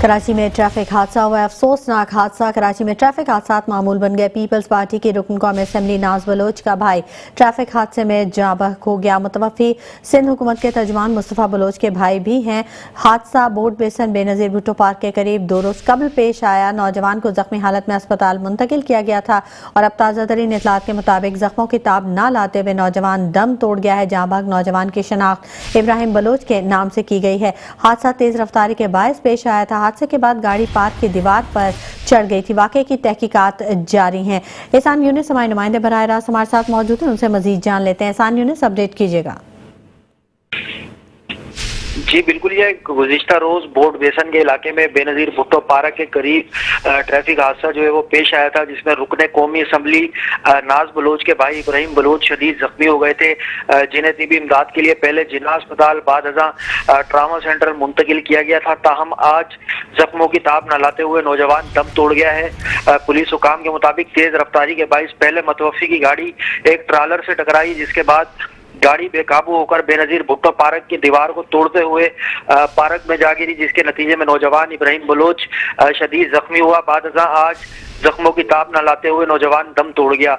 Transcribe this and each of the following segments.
कराची में ट्रैफिक हादसा हुआ। अफसोसनाक हादसा। कराची में ट्रैफिक हादसा मामूल बन गए। पीपल्स पार्टी के रुकन कौमी असेंबली नाज बलोच का भाई ट्रैफिक हादसे में जाँ बहक हो गया। मुतवफ़ी सिंध हुकूमत के तर्जुमान मुस्तफ़ा बलोच के भाई भी हैं। हादसा बोट बेसन बेनज़ीर भुट्टो पार्क के करीब 2 रोज़ कबल पेश आया। नौजवान को जख्मी हालत में अस्पताल मुंतकिल किया गया था और अब ताज़ा तरीन इतलात के मुताबिक जख्मों की ताब न लाते हुए नौजवान दम तोड़ गया है। जाँ बहक नौजवान की शनाख्त इब्राहिम बलोच के नाम से की गई है। हादसा तेज रफ्तारी के बायस पेश आया था। हादसे के बाद गाड़ी पार्क की दीवार पर चढ़ गई थी। वाकये की तहकीकात जारी हैं। एहसान यूनिस हमारे नुमाइंदे बराह रास्त हमारे साथ मौजूद हैं, उनसे मजीद जान लेते हैं। एहसान यूनिस, अपडेट कीजिएगा। जी बिल्कुल, ये गुज़िश्ता रोज बोट बेसन के इलाके में बेनज़ीर भुट्टो पार्क के करीब ट्रैफिक हादसा जो है वो पेश आया था, जिसमें रुकने कौमी असम्बली नाज बलोच के भाई इब्राहिम बलोच शदीद जख्मी हो गए थे, जिन्हें तिबी इमदाद के लिए पहले जिन्ना अस्पताल बाद ट्रामा सेंटर मुंतकिल किया गया था। ताहम आज जख्मों की ताब न लाते हुए नौजवान दम तोड़ गया है। पुलिस हुकाम के मुताबिक तेज रफ्तारी के बाइस पहले मुतवफ़ी की गाड़ी एक ट्रालर से टकराई, जिसके बाद गाड़ी बेकाबू होकर बेनज़ीर भुट्टो पार्क की दीवार को तोड़ते हुए पार्क में जा गिरी, जिसके नतीजे में नौजवान इब्राहिम बलोच शदीद जख्मी हुआ। बाद आज जख्मों की ताब न लाते हुए नौजवान दम तोड़ गया।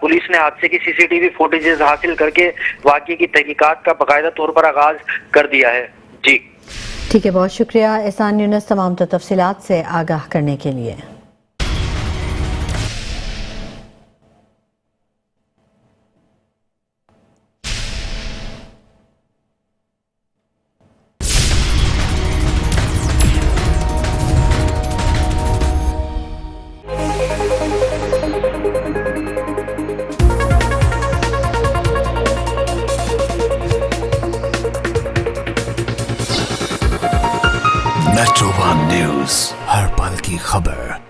पुलिस ने हादसे की CCTV फुटेजेस हासिल करके वाक़ये की तहकीकात का बाकायदा तौर पर आगाज कर दिया है। जी ठीक है, बहुत शुक्रिया एहसान यूनिस तमाम तफसीलात से आगाह करने के लिए। मेट्रो वन न्यूज, हर पल की खबर।